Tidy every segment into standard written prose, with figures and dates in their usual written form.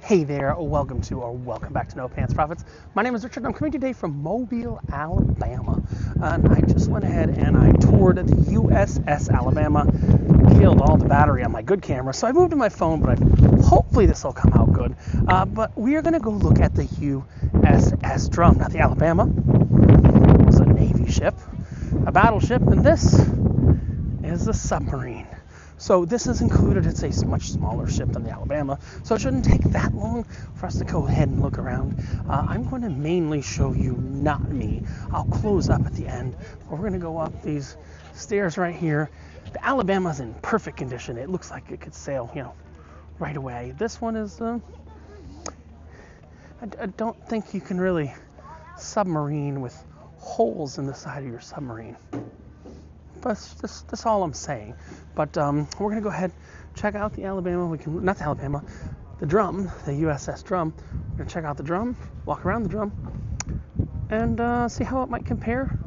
Hey there, welcome back to No Pants Profits. My name is Richard. I'm coming today from Mobile, Alabama. And I just went ahead and I toured the USS Alabama, killed all the battery on my good camera, so I moved to my phone, but hopefully this will come out good. But we are going to go look at the USS Drum. Now, the Alabama was a Navy ship, a battleship, and this is a submarine. So this is included. It's a much smaller ship than the Alabama, so it shouldn't take that long for us to go ahead and look around. I'm going to mainly show you, not me. I'll close up at the end. We're going to go up these stairs right here. The Alabama's in perfect condition. It looks like it could sail, right away. This one is, I don't think you can really submarine with holes in the side of your submarine. That's all I'm saying. But we're going to go ahead and check out the Alabama. The Drum, the USS Drum. We're going to check out the Drum, walk around the Drum, and see how it might compare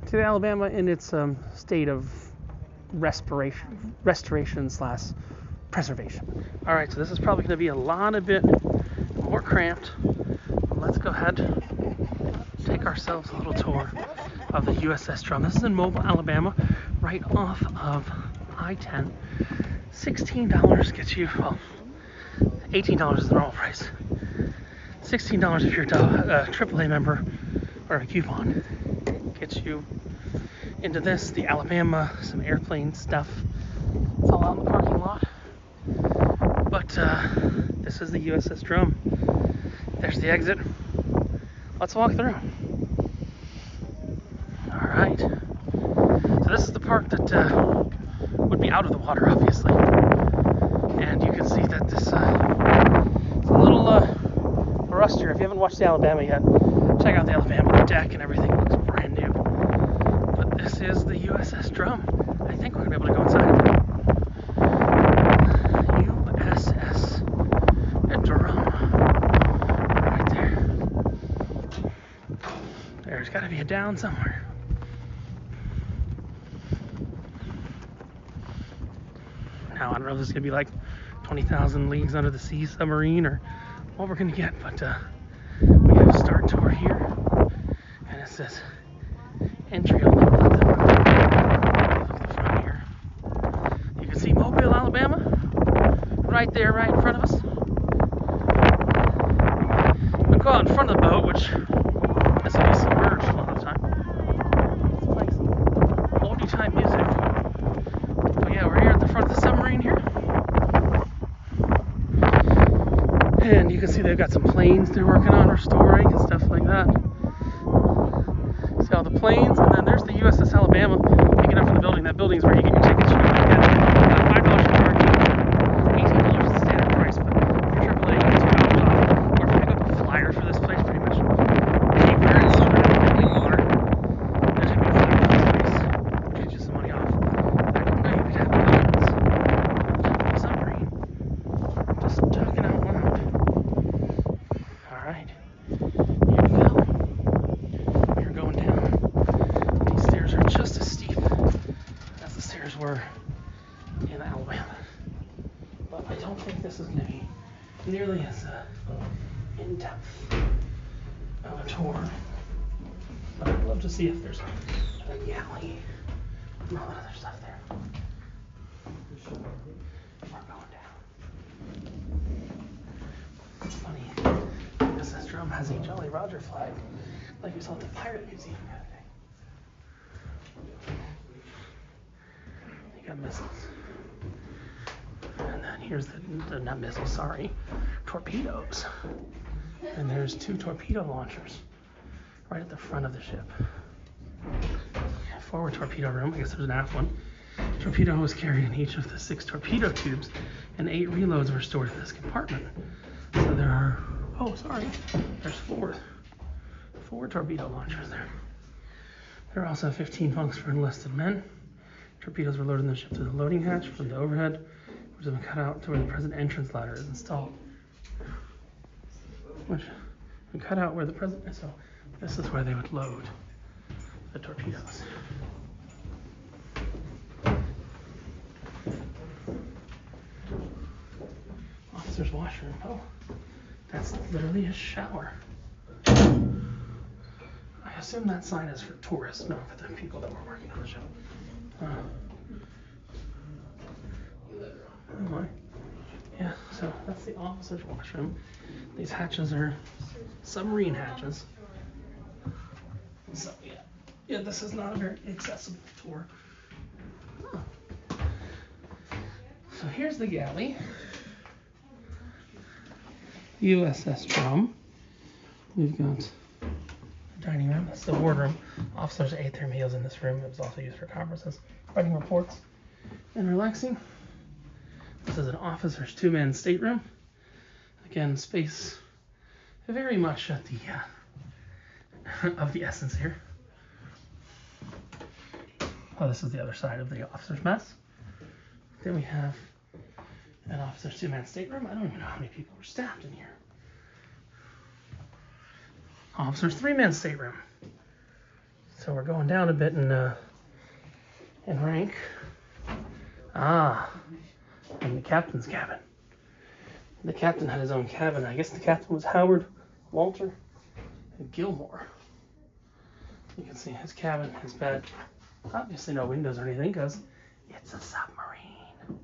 to the Alabama in its state of restoration/preservation. All right, so this is probably going to be a bit more cramped. Let's go ahead and take ourselves a little tour of the USS Drum. This is in Mobile, Alabama, right off of I-10. $16 gets you, well, $18 is the normal price. $16 if you're a AAA member or a coupon. Gets you into this, the Alabama, some airplane stuff. It's all out in the parking lot. But this is the USS Drum. There's the exit. Let's walk through. Alright, so this is the part that would be out of the water, obviously, and you can see that this is a little rustier. If you haven't watched the Alabama yet, check out the Alabama. The deck and everything looks brand new, but this is the USS Drum. I think we're going to be able to go inside of it. USS Drum, right there. There's got to be a down somewhere. Now, I don't know if this is going to be like 20,000 Leagues Under the Sea submarine or what we're going to get, but we have a start tour here, and it says entry only. Look at the front here. You can see Mobile, Alabama, right there, right in front of us. We'll go out in front of the boat, which this will be submerged a lot of the time. It's like some oldie time music. But yeah, we're here at the front of the submarine here. And you can see they've got some planes they're working on restoring and stuff like that. See all the planes, and then there's the USS Alabama picking up from the building. That building's where you get your tickets. You can get $5 for parking, $18 is the standard price, but if you're AAA, you get $2 off. Or if you pick up a flyer for this place, pretty much anywhere in southern water, they're taking a flyer for this place, get you some money off. I didn't know you could have planes on the submarine. Just talking out loud. Alright, here we go. We're going down. These stairs are just as steep as the stairs were in Alabama. But I don't think this is going to be nearly as in-depth of a tour. But I'd love to see if there's a galley and all that other stuff there. We're going down. It's funny, USS Drum has a Jolly Roger flag, like we saw at the Pirate Museum the other day. You got missiles. And then here's the not missiles, sorry, torpedoes. And there's 2 torpedo launchers right at the front of the ship. Forward torpedo room, I guess there's an aft one. Torpedo was carried in each of the 6 torpedo tubes, and 8 reloads were stored in this compartment. So there are, there's 4 torpedo launchers there. There are also 15 bunks for enlisted men. Torpedoes were loaded in the ship through the loading hatch from the overhead, which has been cut out to where the present entrance ladder is installed. Which we cut out where the present is, so this is where they would load the torpedoes. Officers' washroom. Oh, that's literally a shower. I assume that sign is for tourists, not for the people that were working on the show. Oh my. Yeah, so that's the officer's washroom. These hatches are submarine hatches. So yeah, this is not a very accessible tour. So here's the galley. USS Drum. We've got a dining room. That's the wardroom. Officers ate their meals in this room. It was also used for conferences, writing reports, and relaxing. This is an officer's two-man stateroom. Again, space very much at the of the essence here. Oh, this is the other side of the officer's mess. Then we have an officer's two-man stateroom. I don't even know how many people were staffed in here. Officer's three-man stateroom. So we're going down a bit in rank. And the captain's cabin. The captain had his own cabin. I guess the captain was Howard Walter Gilmore. You can see his cabin, his bed. Obviously no windows or anything because it's a submarine.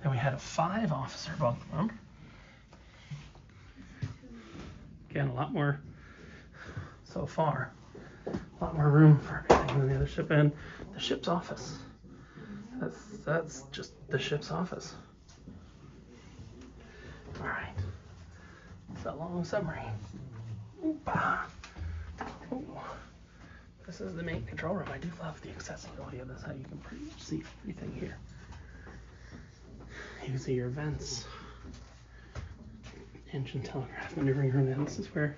Then we had a 5-officer bunk room. Again, a lot more so far. A lot more room for everything than the other ship, and the ship's office. That's just the ship's office. All right. It's a long submarine. Ooh. This is the main control room. I do love the accessibility of this, how you can pretty much see everything here. You can see your vents, engine telegraph maneuvering room, and this is where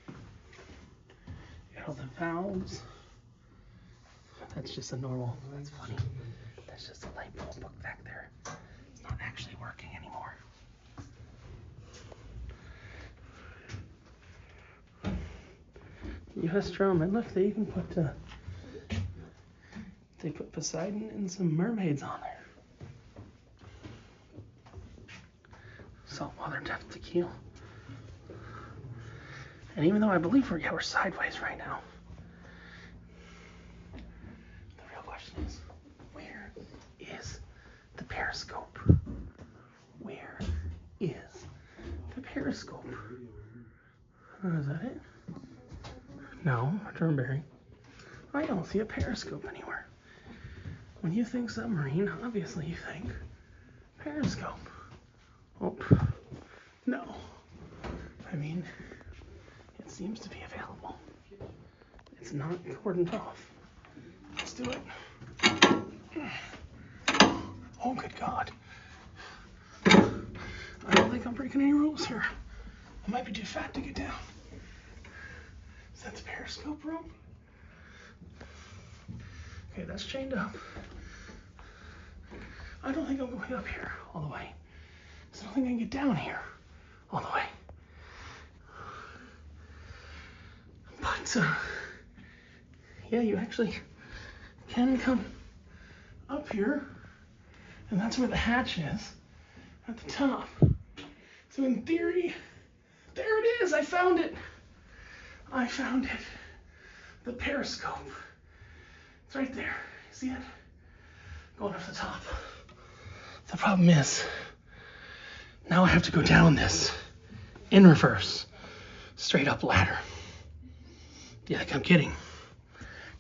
you got all the valves. That's just a normal, that's funny. That's just a light bulb book back there. It's not actually working anymore. US Drum, and look, they even put Poseidon and some mermaids on there. Saltwater depth to keel. And even though I believe we're sideways right now, the real question is, where is the periscope? Where is the periscope? Is that it? No, return bearing. I don't see a periscope anywhere. When you think submarine, obviously you think periscope. Oh, no. I mean, it seems to be available. It's not cordoned off. Let's do it. Oh, good God. I don't think I'm breaking any rules here. I might be too fat to get down. Is that the periscope room? Okay, that's chained up. I don't think I'm going up here all the way. So I don't think I can get down here all the way. But, yeah, you actually can come up here, and that's where the hatch is, at the top. So in theory, there it is, I found it. I found it. The periscope. It's right there. See it? Going up the top. The problem is, now I have to go down this in reverse. Straight up ladder. Yeah, like I'm kidding.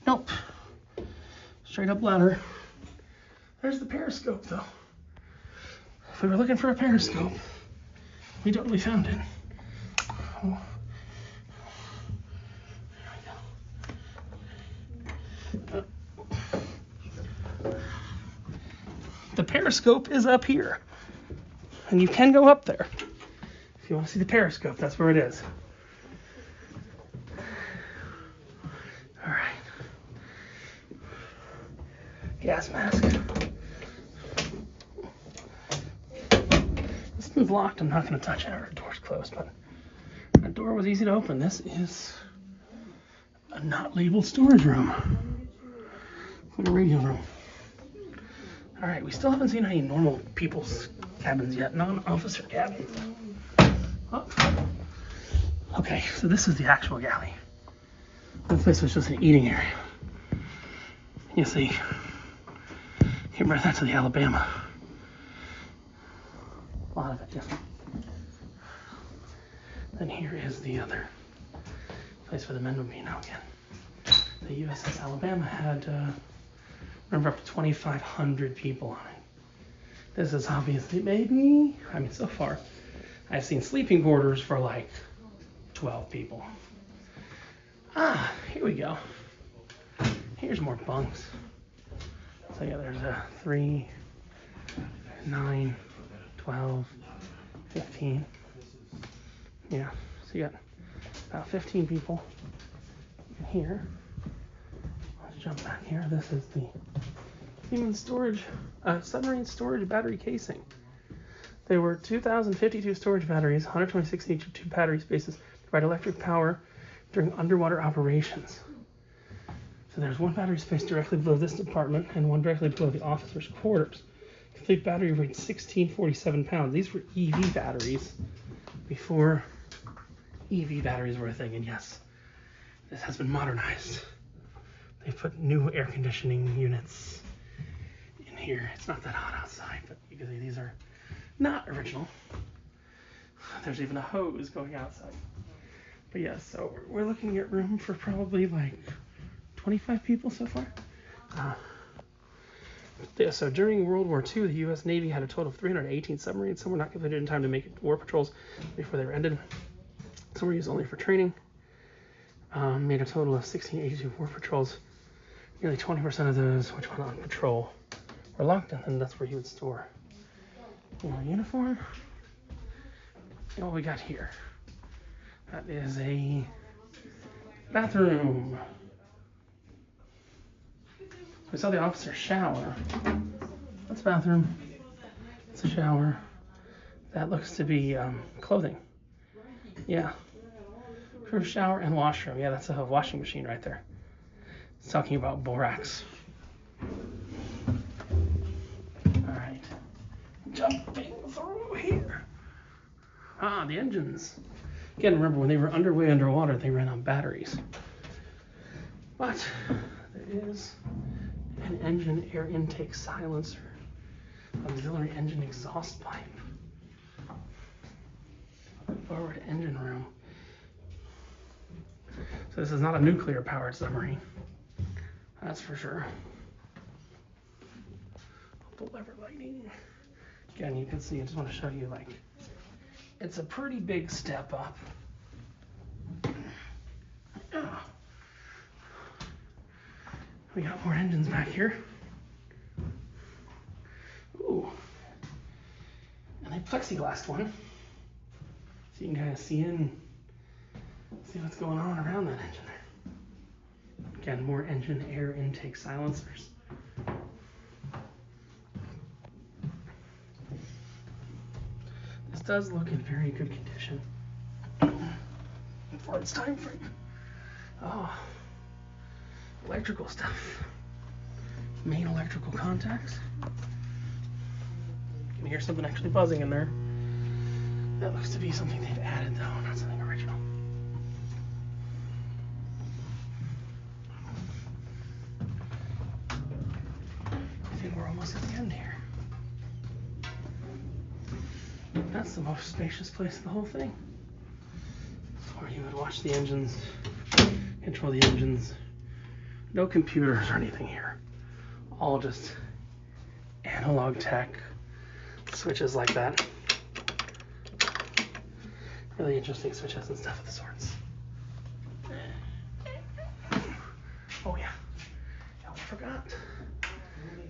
Nope. Straight up ladder. There's the periscope though. If we were looking for a periscope, we totally found it. Oh. The periscope is up here, and you can go up there. If you want to see the periscope, that's where it is. All right. Gas mask. This one's locked. I'm not going to touch it. Our door's closed, but that door was easy to open. This is a not labeled storage room. Like a radio room. All right, we still haven't seen any normal people's cabins yet, non-officer cabins. Oh. Okay, so this is the actual galley. This place was just an eating area. You see, compare that to the Alabama. A lot of it different. Then here is the other place where the men would be now again. The USS Alabama had, remember, up to 2,500 people on it. This is obviously maybe, I mean, so far, I've seen sleeping quarters for like 12 people. Ah, here we go. Here's more bunks. So yeah, there's a 3, 9, 12, 15. Yeah, so you got about 15 people in here. Let's jump back here. This is the human storage, submarine storage battery casing. There were 2,052 storage batteries, 126 in each of 2 battery spaces to provide electric power during underwater operations. So there's 1 battery space directly below this department and 1 directly below the officers' quarters. Complete battery weight 1,647 pounds. These were EV batteries before EV batteries were a thing, and yes, this has been modernized. They've put new air conditioning units in here. It's not that hot outside, but you can see these are not original. There's even a hose going outside. But yeah, so we're looking at room for probably like 25 people so far. Yeah, so during World War II, the U.S. Navy had a total of 318 submarines. Some were not completed in time to make war patrols before they were ended. Some were used only for training. Made a total of 1,682 war patrols. Nearly 20% of those which went on patrol were locked, and that's where you would store your uniform. And what we got here, that is a bathroom. We saw the officer's shower. That's a bathroom. It's a shower. That looks to be clothing. Yeah. Proof shower and washroom. Yeah, that's a washing machine right there. It's talking about borax. Alright. Jumping through here. Ah, the engines. Again, remember, when they were underwater, they ran on batteries. But there is an engine air intake silencer, auxiliary engine exhaust pipe, forward engine room. So this is not a nuclear powered submarine, that's for sure. The lever lighting. Again, you can see, I just want to show you, like, it's a pretty big step up. We got more engines back here. Ooh. And a plexiglass one. So you can kind of see what's going on around that engine there. Again, more engine air intake silencers. This does look in very good condition for its time frame. Oh. Electrical stuff. Main electrical contacts. You can hear something actually buzzing in there. That looks to be something they've added though, not something original. I think we're almost at the end here. That's the most spacious place in the whole thing. Where you would watch the engines, control the engines. No computers or anything here. All just analog tech, switches like that. Really interesting switches and stuff of the sorts. Oh yeah, I forgot.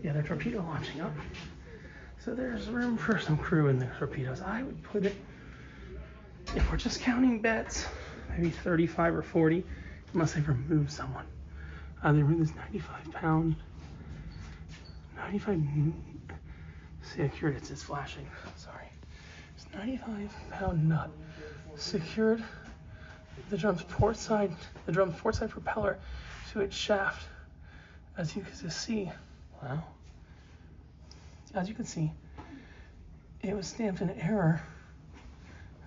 Yeah, the torpedo launching up. So there's room for some crew in the torpedoes. I would put it, if we're just counting beds, maybe 35 or 40, unless they remove someone. They were this 95-pound, see, accurate, it's flashing, sorry. It's 95-pound nut secured the drum's port side propeller to its shaft, as you can see. Wow. As you can see, it was stamped in error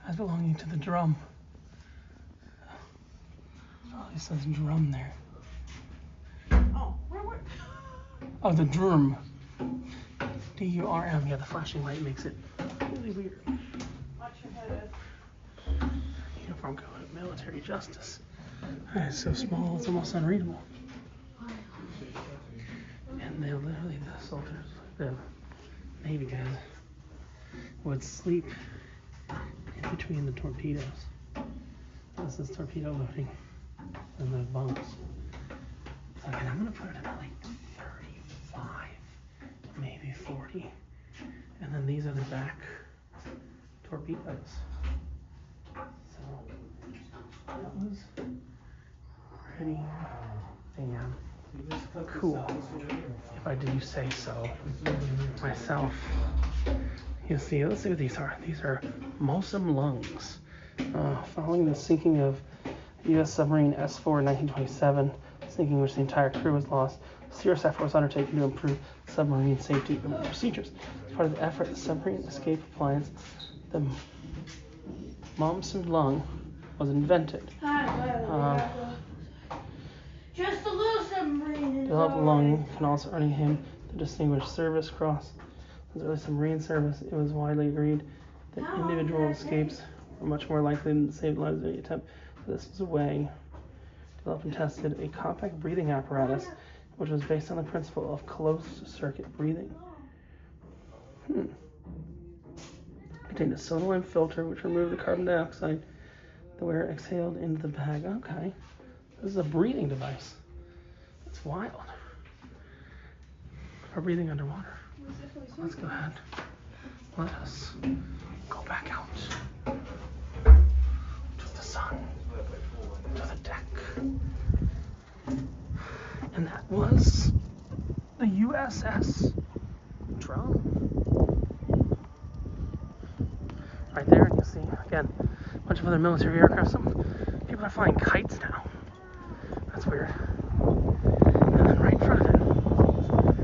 as belonging to the Drum. Oh, it says Drum there. Oh, where? Oh, the Drum. D-U-R-M. Yeah, the flashing light makes it really weird. Watch your head. Uniform code of military justice. It's so small, it's almost unreadable. And they literally, the soldiers, the Navy guys, would sleep in between the torpedoes. This is torpedo loading in the bunks. So again, I'm going to put it at like 35, maybe 40. And then these are the back torpedoes. So that was pretty damn cool, if I do say so myself. You see, let's see what these are. These are Mosum lungs. Following the sinking of U.S. submarine S4 in 1927, sinking which the entire crew was lost, a serious effort was undertaken to improve submarine safety procedures. As part of the effort, the submarine escape appliance, the Mosum lung, was invented. Just a little submarine. Developed lung can also earn him the Distinguished Service Cross. As early submarine service, it was widely agreed that individual escapes were much more likely than to save lives in any attempt. So this was a way developed and tested a compact breathing apparatus, which was based on the principle of closed-circuit breathing. Contained a soda lime filter, which removed the carbon dioxide the wearer exhaled into the bag. Okay, this is a breathing device. That's wild. For breathing underwater. Let's go ahead. Let us go back out to the sun, to the deck. And that was the USS Drum. Right there, and you'll see, again, a bunch of other military aircraft. Some people are flying kites now. That's weird. And then right in front of it,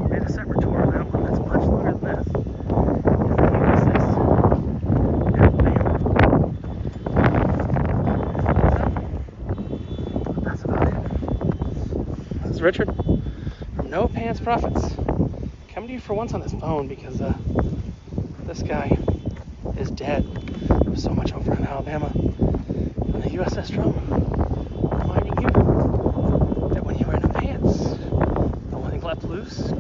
we had a separate tour of that one that's much longer than this. Is the USS Alabama. So, that's about it. This is Richard from No Pants Profits. Coming to you for once on this phone because this guy is dead. There was so much over in Alabama on the USS Drum, reminding you that when you wear no pants, the one thing left loose